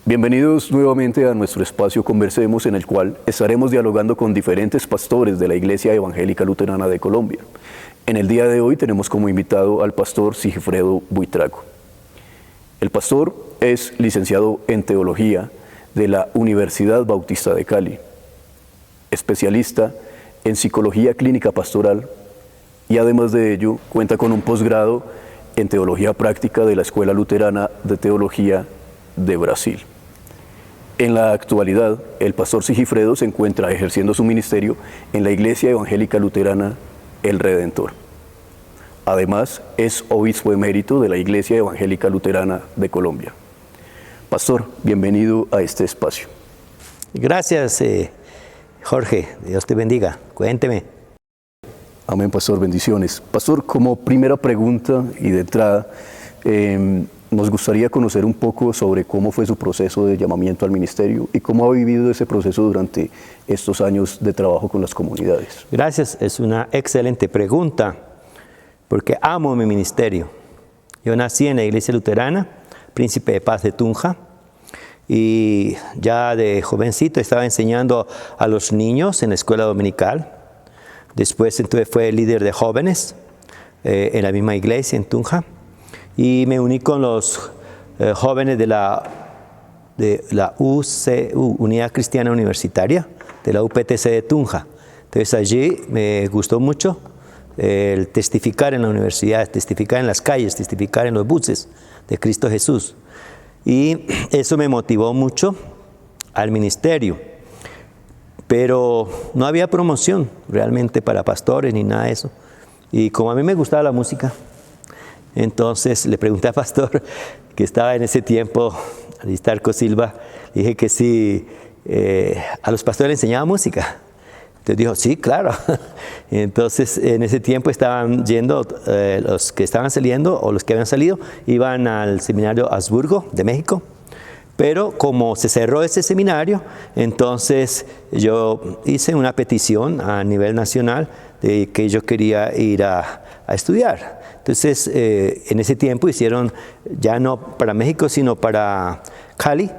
Bienvenidos nuevamente a nuestro espacio Conversemos, en el cual estaremos dialogando con diferentes pastores de la Iglesia Evangélica Luterana de Colombia. En el día de hoy tenemos como invitado al pastor Sigifredo Buitrago. El pastor es licenciado en Teología de la Universidad Bautista de Cali, especialista en Psicología Clínica Pastoral y además de ello cuenta con un posgrado en Teología Práctica de la Escuela Luterana de Teología de Brasil. En la actualidad, el pastor Sigifredo se encuentra ejerciendo su ministerio en la Iglesia Evangélica Luterana El Redentor. Además, es obispo emérito de la Iglesia Evangélica Luterana de Colombia. Pastor, bienvenido a este espacio. Gracias, Jorge. Dios te bendiga. Cuénteme. Amén, pastor. Bendiciones. Pastor, como primera pregunta y de entrada, nos gustaría conocer un poco sobre cómo fue su proceso de llamamiento al ministerio y cómo ha vivido ese proceso durante estos años de trabajo con las comunidades. Gracias, es una excelente pregunta, porque amo mi ministerio. Yo nací en la Iglesia Luterana, Príncipe de Paz de Tunja, y ya de jovencito estaba enseñando a los niños en la escuela dominical. Después entonces fue líder de jóvenes en la misma iglesia en Tunja. Y me uní con los jóvenes de la UCU, Unidad Cristiana Universitaria, de la UPTC de Tunja. Entonces allí me gustó mucho el testificar en la universidad, testificar en las calles, testificar en los buses de Cristo Jesús. Y eso me motivó mucho al ministerio. Pero no había promoción realmente para pastores ni nada de eso. Y como a mí me gustaba la música, entonces le pregunté al pastor que estaba en ese tiempo, Aristarco Silva, le dije que si a los pastores les enseñaba música. Entonces dijo, sí, claro. Entonces en ese tiempo estaban yendo, los que estaban saliendo o los que habían salido, iban al seminario Habsburgo de México. Pero como se cerró ese seminario, entonces yo hice una petición a nivel nacional de que yo quería ir a estudiar. Entonces, en ese tiempo hicieron, ya no para México, sino para Cali,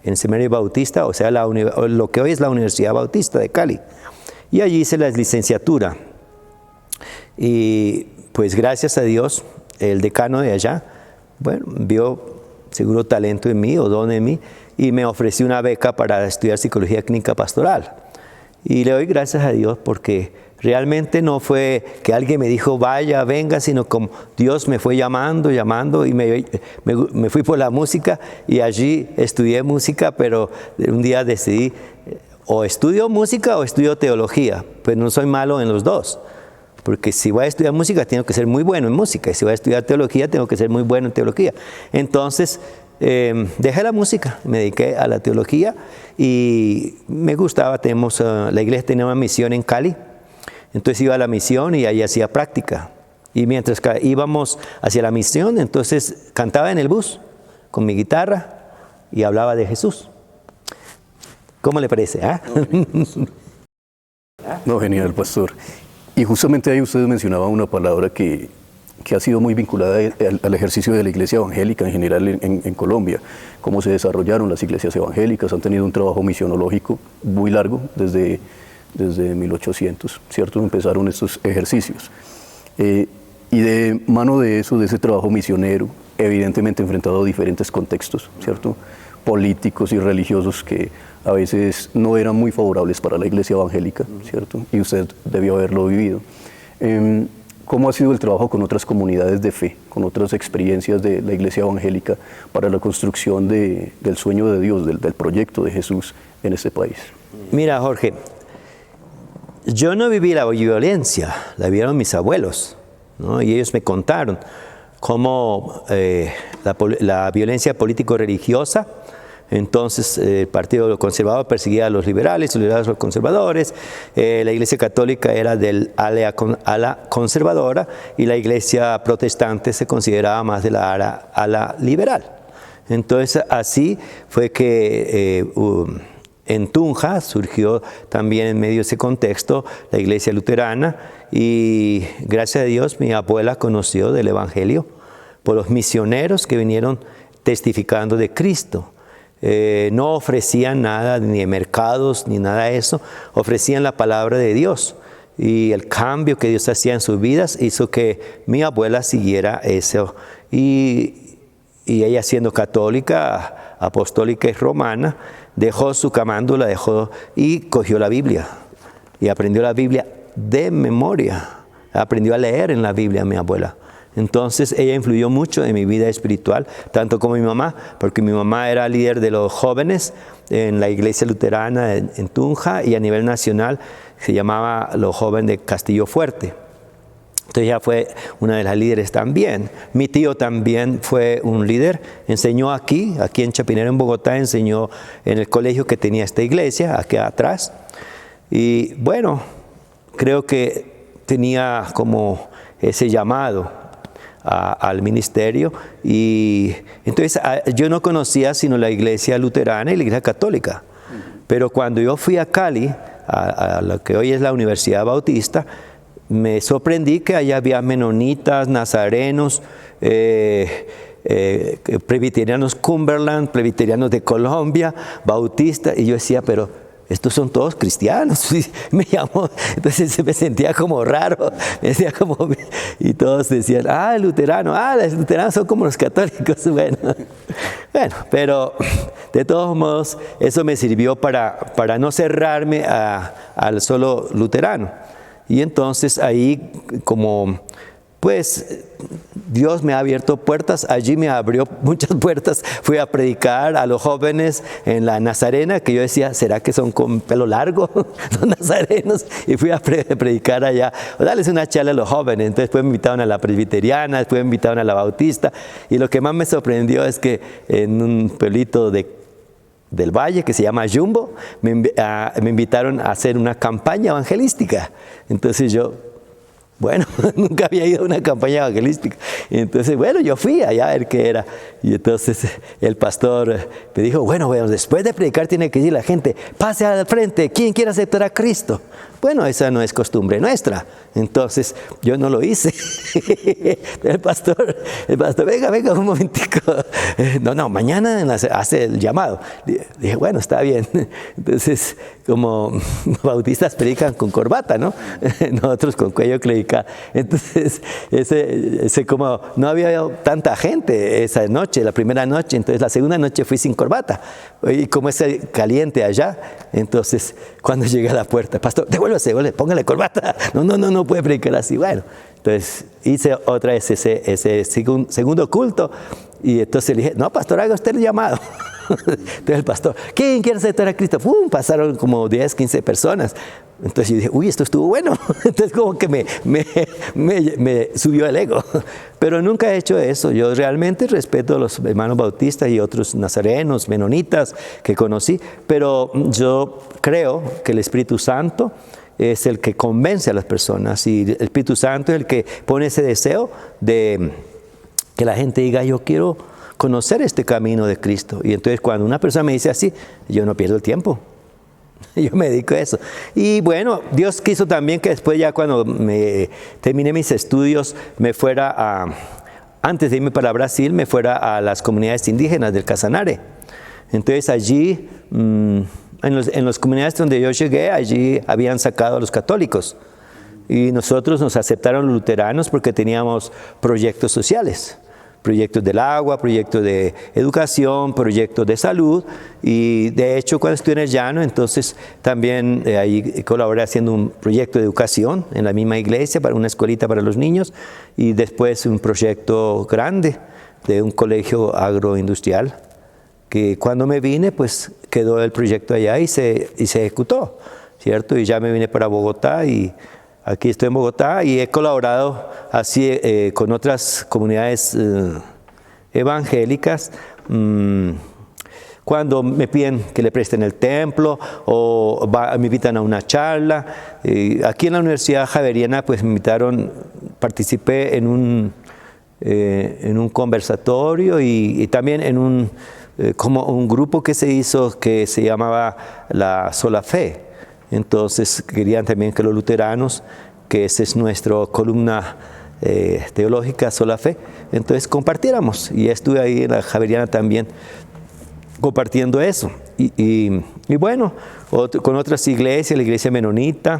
en el Seminario Bautista, o sea, lo que hoy es la Universidad Bautista de Cali. Y allí hice la licenciatura. Y pues gracias a Dios, el decano de allá, bueno, vio seguro talento en mí o don en mí, y me ofreció una beca para estudiar Psicología Clínica Pastoral. Y le doy gracias a Dios porque realmente no fue que alguien me dijo vaya, venga, sino como Dios me fue llamando y me fui por la música y allí estudié música, pero un día decidí o estudio música o estudio teología, pues no soy malo en los dos. Porque si voy a estudiar música, tengo que ser muy bueno en música. Y si voy a estudiar teología, tengo que ser muy bueno en teología. Entonces, dejé la música, me dediqué a la teología y me gustaba. La iglesia tenía una misión en Cali. Entonces iba a la misión y ahí hacía práctica. Y mientras íbamos hacia la misión, entonces cantaba en el bus con mi guitarra y hablaba de Jesús. ¿Cómo le parece? No, genial, pastor. Y justamente ahí usted mencionaba una palabra que ha sido muy vinculada al ejercicio de la iglesia evangélica en general en Colombia. Cómo se desarrollaron las iglesias evangélicas, han tenido un trabajo misionológico muy largo desde 1800, ¿cierto? Empezaron estos ejercicios. Y de mano de eso, de ese trabajo misionero, evidentemente enfrentado a diferentes contextos, ¿cierto? Políticos y religiosos que a veces no eran muy favorables para la iglesia evangélica, ¿cierto? Y usted debió haberlo vivido. ¿Cómo ha sido el trabajo con otras comunidades de fe, con otras experiencias de la iglesia evangélica para la construcción del sueño de Dios, del proyecto de Jesús en este país? Mira, Jorge, yo no viví la violencia, la vivieron mis abuelos, ¿no? Y ellos me contaron cómo la violencia político-religiosa. Entonces el Partido Conservador perseguía a los liberales, los liberales a los conservadores, la Iglesia Católica era del ala conservadora y la Iglesia Protestante se consideraba más de la ala liberal. Entonces así fue que en Tunja surgió también en medio de ese contexto la Iglesia Luterana y gracias a Dios mi abuela conoció del Evangelio por los misioneros que vinieron testificando de Cristo. No ofrecían nada, ni de mercados, ni nada de eso. Ofrecían la palabra de Dios. Y el cambio que Dios hacía en sus vidas hizo que mi abuela siguiera eso. Y ella, siendo católica, apostólica y romana, dejó su camándula, y cogió la Biblia. Y aprendió la Biblia de memoria. Aprendió a leer en la Biblia mi abuela. Entonces ella influyó mucho en mi vida espiritual, tanto como mi mamá, porque mi mamá era líder de los jóvenes en la iglesia luterana en Tunja, y a nivel nacional se llamaba los jóvenes de Castillo Fuerte. Entonces ella fue una de las líderes también. Mi tío también fue un líder, enseñó aquí en Chapinero, en Bogotá, enseñó en el colegio que tenía esta iglesia, aquí atrás. Y bueno, creo que tenía como ese llamado al ministerio, y entonces yo no conocía sino la iglesia luterana y la iglesia católica, pero cuando yo fui a Cali, a lo que hoy es la Universidad Bautista, me sorprendí que allá había menonitas, nazarenos, presbiterianos Cumberland, presbiterianos de Colombia, bautistas, y yo decía, pero estos son todos cristianos. Y me llamó, entonces me sentía como raro, y todos decían, los luteranos son como los católicos. Bueno, pero de todos modos eso me sirvió para no cerrarme al solo luterano. Y entonces ahí, como pues Dios me ha abierto puertas, allí me abrió muchas puertas. Fui a predicar a los jóvenes en la Nazarena, que yo decía, ¿será que son con pelo largo los nazarenos? Y fui a predicar allá, darles una charla a los jóvenes. Entonces después me invitaron a la presbiteriana, después me invitaron a la bautista, y lo que más me sorprendió es que en un pueblito del Valle, que se llama Jumbo, me invitaron a hacer una campaña evangelística. Entonces yo, bueno, nunca había ido a una campaña evangelística. Entonces, bueno, yo fui allá a ver qué era. Y entonces el pastor me dijo, bueno, después de predicar tiene que decir la gente, pase al frente, ¿quién quiere aceptar a Cristo? Bueno, esa no es costumbre nuestra. Entonces, yo no lo hice. El pastor, venga un momentico. No, mañana hace el llamado. Dije, bueno, está bien. Entonces, como bautistas predican con corbata, ¿no? Nosotros con cuello clerical. Entonces, ese como no había tanta gente esa noche, la primera noche. Entonces, la segunda noche fui sin corbata. Y como es caliente allá, entonces, cuando llegué a la puerta, pastor, devuélvase, póngale corbata. No puede predicar así. Bueno, entonces hice otra vez ese segundo culto, y entonces le dije, no, pastor, haga usted el llamado. Entonces el pastor, ¿quién quiere aceptar a Cristo? Pasaron como 10, 15 personas. Entonces yo dije, uy, esto estuvo bueno. Entonces como que me subió el ego. Pero nunca he hecho eso. Yo realmente respeto a los hermanos bautistas y otros nazarenos, menonitas que conocí, pero yo creo que el Espíritu Santo es el que convence a las personas, y el Espíritu Santo es el que pone ese deseo de que la gente diga, yo quiero conocer este camino de Cristo. Y entonces cuando una persona me dice así, yo no pierdo el tiempo. Yo me dedico a eso. Y bueno, Dios quiso también que después, ya cuando terminé mis estudios, antes de irme para Brasil, me fuera a las comunidades indígenas del Casanare. Entonces allí, en las comunidades donde yo llegué, allí habían sacado a los católicos. Y nosotros nos aceptaron los luteranos porque teníamos proyectos sociales. Proyectos del agua, proyectos de educación, proyectos de salud. Y de hecho, cuando estuve en el llano, entonces también ahí colaboré haciendo un proyecto de educación en la misma iglesia, para una escuelita para los niños, y después un proyecto grande de un colegio agroindustrial, que cuando me vine, pues quedó el proyecto allá y se ejecutó, ¿cierto? Y ya me vine para Bogotá, y aquí estoy en Bogotá, y he colaborado así con otras comunidades evangélicas. Cuando me piden que le presten el templo, o me invitan a una charla. Aquí en la Universidad Javeriana, pues me invitaron, participé en un conversatorio, y también en como un grupo que se hizo que se llamaba la Sola Fe. Entonces querían también que los luteranos, que esa es nuestra columna teológica, Sola Fe, entonces compartiéramos. Y estuve ahí en la Javeriana también compartiendo eso. Y bueno, con otras iglesias, la iglesia menonita,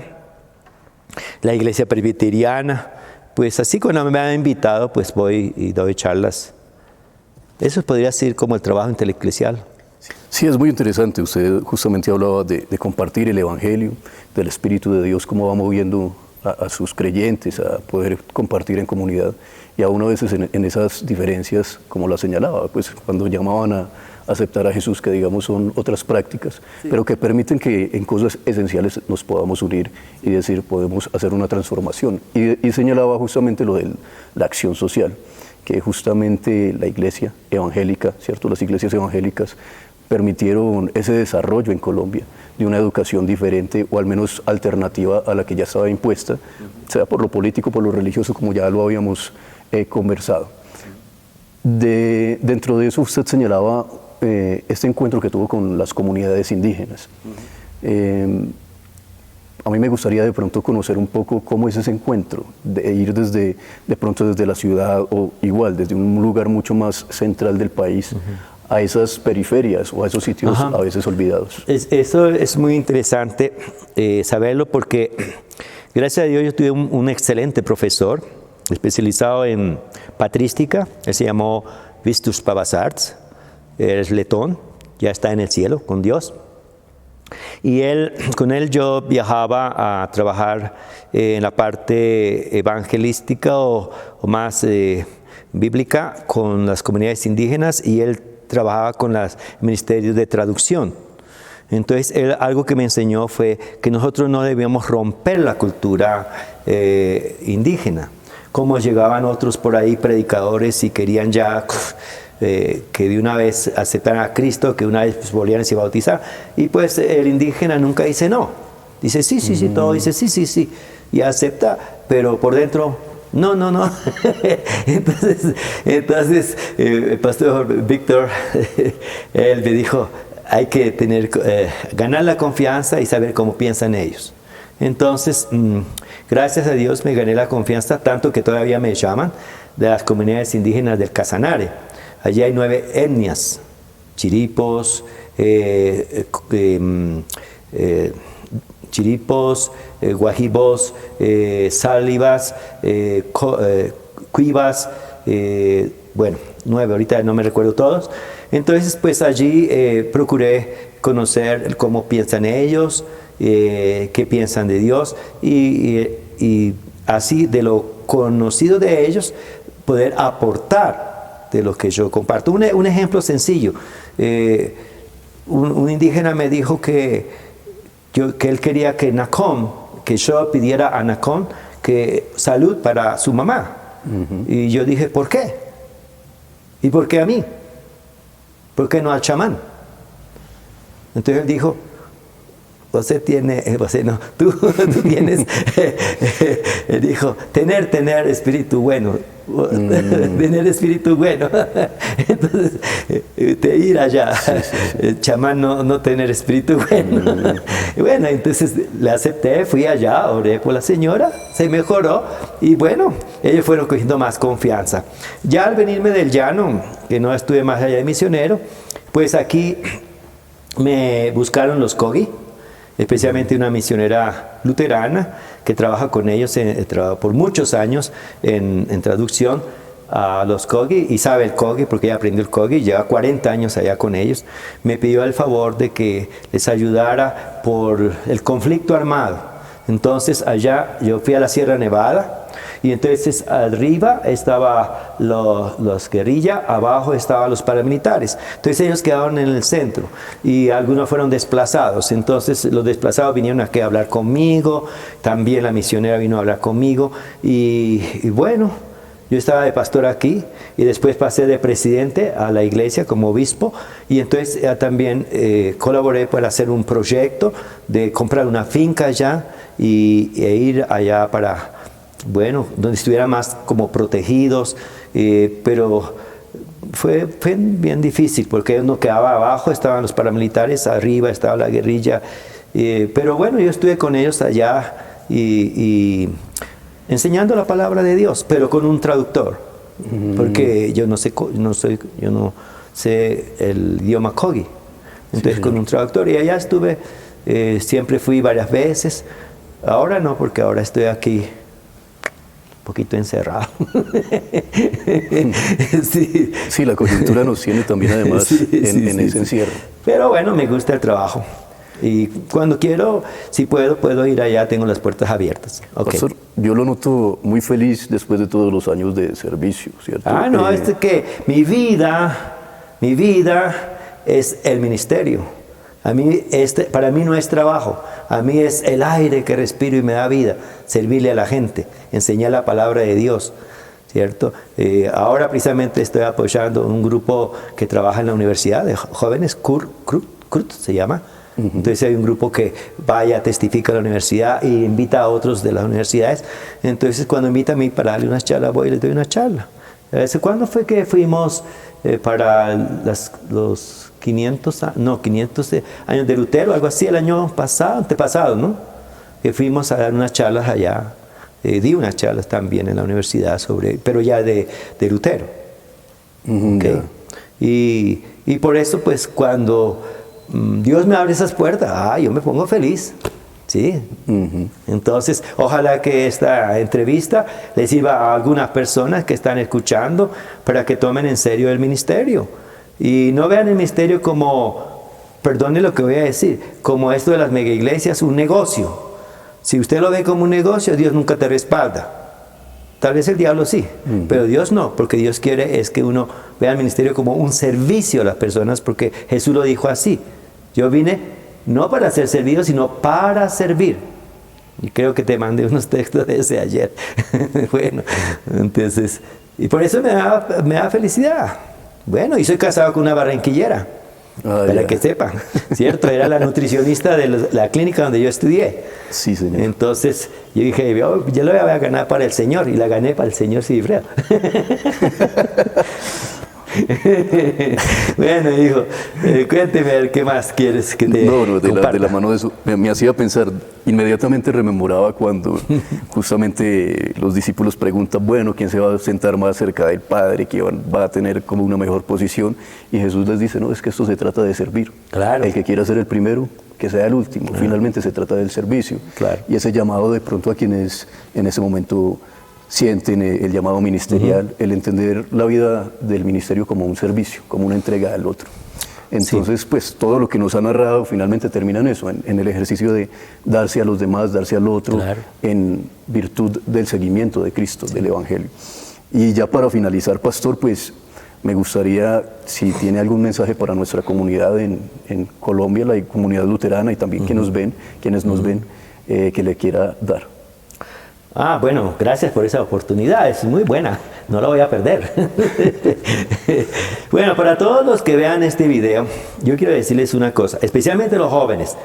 la iglesia presbiteriana, pues así cuando me han invitado, pues voy y doy charlas. Eso podría ser como el trabajo intelectual. Sí, es muy interesante. Usted justamente hablaba de compartir el Evangelio, del Espíritu de Dios, cómo va moviendo a sus creyentes a poder compartir en comunidad. Y aún a veces en esas diferencias, como la señalaba, pues cuando llamaban a aceptar a Jesús, que digamos son otras prácticas, sí, pero que permiten que en cosas esenciales nos podamos unir y decir, podemos hacer una transformación. Y señalaba justamente lo de la acción social, que justamente la iglesia evangélica, ¿cierto? Las iglesias evangélicas permitieron ese desarrollo en Colombia de una educación diferente o al menos alternativa a la que ya estaba impuesta, sea por lo político, por lo religioso, como ya lo habíamos conversado. Dentro de eso usted señalaba este encuentro que tuvo con las comunidades indígenas. A mí me gustaría de pronto conocer un poco cómo es ese encuentro, de ir de pronto desde la ciudad o igual desde un lugar mucho más central del país a esas periferias o a esos sitios a veces olvidados. Eso es muy interesante saberlo porque gracias a Dios yo tuve un excelente profesor especializado en patrística. Él se llamó Vistus Pavasarts, es letón, ya está en el cielo con Dios. Y con él yo viajaba a trabajar en la parte evangelística o más bíblica con las comunidades indígenas, y él trabajaba con los ministerios de traducción. Entonces, algo que me enseñó fue que nosotros no debíamos romper la cultura indígena. Como llegaban otros por ahí, predicadores, y querían ya que de una vez aceptaran a Cristo, que una vez pues, volvieran a bautizar. Y pues el indígena nunca dice no. Dice sí, sí, sí, todo dice sí, sí, sí. Y acepta, pero por dentro, no, no, no. entonces el pastor Víctor, él me dijo, hay que ganar la confianza y saber cómo piensan ellos. Entonces, gracias a Dios me gané la confianza, tanto que todavía me llaman de las comunidades indígenas del Casanare. Allí hay 9 etnias: chiripos, guajibos, sálivas, cuivas, bueno, 9, ahorita no me recuerdo todos. Entonces, pues allí procuré conocer cómo piensan ellos, qué piensan de Dios, y así de lo conocido de ellos poder aportar de lo que yo comparto. Un ejemplo sencillo, un indígena me dijo que él quería que yo pidiera a Nacón que salud para su mamá. Y yo dije, ¿por qué? ¿Y por qué a mí? ¿Por qué no al chamán? Entonces él dijo, tú tienes, él dijo, tener espíritu bueno, tener espíritu bueno. Entonces, ir allá, el chamán no tener espíritu bueno. Y bueno, entonces le acepté, fui allá, oré por la señora, se mejoró, y bueno, ellos fueron cogiendo más confianza. Ya al venirme del llano, que no estuve más allá de misionero, pues aquí me buscaron los Kogi, especialmente una misionera luterana que trabaja con ellos por muchos años en traducción a los Kogi, y sabe el Kogi porque ella aprendió el Kogi, lleva 40 años allá con ellos. Me pidió el favor de que les ayudara por el conflicto armado. Entonces allá yo fui a la Sierra Nevada, y entonces arriba estaba los guerrillas, abajo estaban los paramilitares. Entonces ellos quedaron en el centro y algunos fueron desplazados. Entonces los desplazados vinieron aquí a hablar conmigo, también la misionera vino a hablar conmigo, y bueno, yo estaba de pastor aquí y después pasé de presidente a la iglesia como obispo, y entonces también colaboré para hacer un proyecto de comprar una finca allá e ir allá para, bueno, donde estuvieran más como protegidos, pero fue bien difícil porque uno quedaba abajo, estaban los paramilitares, arriba estaba la guerrilla, pero bueno, yo estuve con ellos allá y enseñando la palabra de Dios, pero con un traductor, porque yo no sé el idioma Kogi. Entonces, con un traductor, y allá estuve, siempre fui varias veces. Ahora no, porque ahora estoy aquí un poquito encerrado. Sí. Sí, la coyuntura nos tiene también además en ese encierro. Pero bueno, me gusta el trabajo. Y cuando quiero, si puedo ir allá, tengo las puertas abiertas. Okay. Pastor, yo lo noto muy feliz después de todos los años de servicio, ¿cierto? No, es que mi vida es el ministerio. Para mí no es trabajo, a mí es el aire que respiro y me da vida, servirle a la gente, enseñar la palabra de Dios, ¿cierto? Ahora precisamente estoy apoyando un grupo que trabaja en la universidad de jóvenes, CRUT se llama. Entonces hay un grupo que vaya, testifica a la universidad e invita a otros de las universidades. Entonces cuando invita a mí para darle unas charlas, voy y les doy una charla. ¿Cuándo fue que fuimos para los 500 años de Lutero, algo así, el año pasado, antepasado, ¿no? Que fuimos a dar unas charlas allá, di unas charlas también en la universidad pero ya de Lutero. Okay. Y por eso, pues, cuando Dios me abre esas puertas, yo me pongo feliz. ¿Sí? Entonces, ojalá que esta entrevista les sirva a algunas personas que están escuchando para que tomen en serio el ministerio. Y no vean el ministerio como, perdone lo que voy a decir, como esto de las mega iglesias, un negocio. Si usted lo ve como un negocio, Dios nunca te respalda. Tal vez el diablo sí, pero Dios no, porque Dios quiere es que uno vea el ministerio como un servicio a las personas, porque Jesús lo dijo así: yo vine no para ser servido, sino para servir. Y creo que te mandé unos textos de ese ayer. Bueno, entonces, y por eso me da felicidad. Bueno, y soy casado con una barranquillera, para que sepan, ¿cierto? Era la nutricionista de la clínica donde yo estudié. Sí, señor. Entonces, yo dije, yo lo voy a ganar para el Señor, y la gané para el Señor Sigifredo. Bueno, hijo, cuénteme, ¿qué más quieres que te comparta? De la mano de eso, me hacía pensar, inmediatamente rememoraba cuando justamente los discípulos preguntan, bueno, ¿quién se va a sentar más cerca del Padre? ¿Quién va a tener como una mejor posición? Y Jesús les dice, no, es que esto se trata de servir. Claro. El que quiera ser el primero, que sea el último. Finalmente se trata del servicio. Claro. Y ese llamado de pronto a quienes en ese momento sienten el llamado ministerial, el entender la vida del ministerio como un servicio, como una entrega al otro. Entonces, pues todo lo que nos ha narrado finalmente termina en eso, en el ejercicio de darse a los demás, darse al otro, en virtud del seguimiento de Cristo, del Evangelio. Y ya para finalizar, pastor, pues me gustaría, si tiene algún mensaje para nuestra comunidad en Colombia, la comunidad luterana, y también quienes nos ven, que le quiera dar. Bueno, gracias por esa oportunidad, es muy buena, no la voy a perder. Bueno, para todos los que vean este video, yo quiero decirles una cosa, especialmente los jóvenes,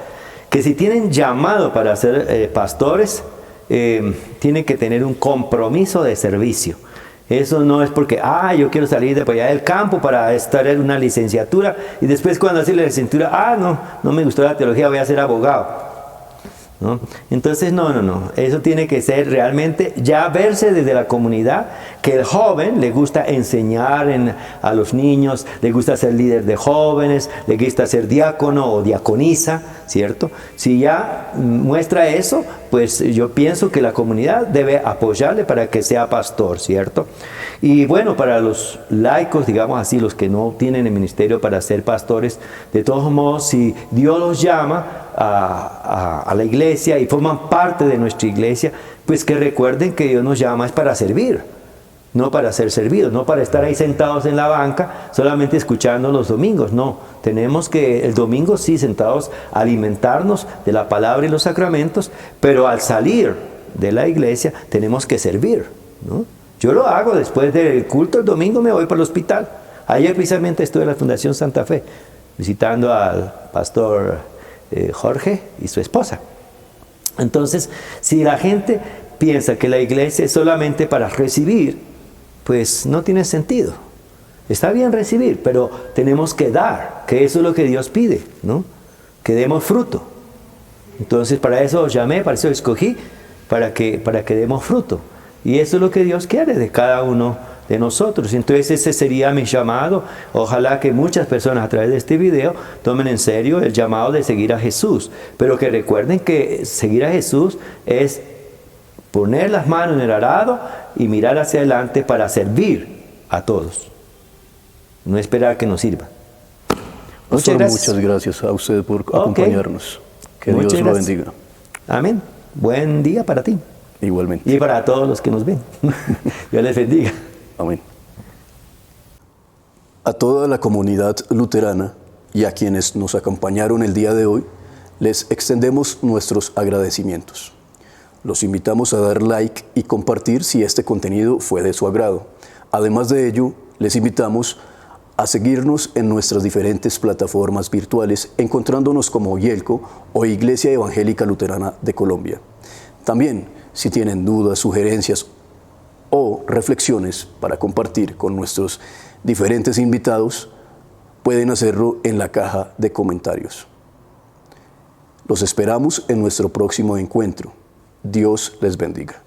que si tienen llamado para ser pastores, tienen que tener un compromiso de servicio. Eso no es porque, yo quiero salir de allá del campo para estar en una licenciatura, y después cuando hace la licenciatura, no me gustó la teología, voy a ser abogado. ¿No? Entonces, no. Eso tiene que ser realmente ya verse desde la comunidad, que el joven le gusta enseñar a los niños, le gusta ser líder de jóvenes, le gusta ser diácono o diaconisa, ¿cierto? Si ya muestra eso, pues yo pienso que la comunidad debe apoyarle para que sea pastor, ¿cierto? Y bueno, para los laicos, digamos así, los que no tienen el ministerio para ser pastores, de todos modos, si Dios los llama a la iglesia y forman parte de nuestra iglesia, pues que recuerden que Dios nos llama es para servir, no para ser servidos, no para estar ahí sentados en la banca solamente escuchando los domingos. No, tenemos que el domingo sí sentados a alimentarnos de la palabra y los sacramentos, pero al salir de la iglesia tenemos que servir, ¿no? Yo lo hago después del culto el domingo, me voy para el hospital. Ayer precisamente estuve en la Fundación Santa Fe visitando al pastor Jorge y su esposa. Entonces, si la gente piensa que la iglesia es solamente para recibir, pues no tiene sentido. Está bien recibir, pero tenemos que dar, que eso es lo que Dios pide, ¿no? Que demos fruto. Entonces, para eso os llamé, para eso escogí, para que demos fruto. Y eso es lo que Dios quiere de cada uno de nosotros. Entonces ese sería mi llamado. Ojalá que muchas personas a través de este video tomen en serio el llamado de seguir a Jesús. Pero que recuerden que seguir a Jesús es poner las manos en el arado y mirar hacia adelante para servir a todos. No esperar que nos sirva. Muchas gracias a usted por acompañarnos. Que Dios lo bendiga. Amén. Buen día para ti. Igualmente. Y para todos los que nos ven. Dios les bendiga. Amén. A toda la comunidad luterana y a quienes nos acompañaron el día de hoy, les extendemos nuestros agradecimientos. Los invitamos a dar like y compartir si este contenido fue de su agrado. Además de ello, les invitamos a seguirnos en nuestras diferentes plataformas virtuales, encontrándonos como Yelco o Iglesia Evangélica Luterana de Colombia. También, si tienen dudas, sugerencias o reflexiones para compartir con nuestros diferentes invitados, pueden hacerlo en la caja de comentarios. Los esperamos en nuestro próximo encuentro. Dios les bendiga.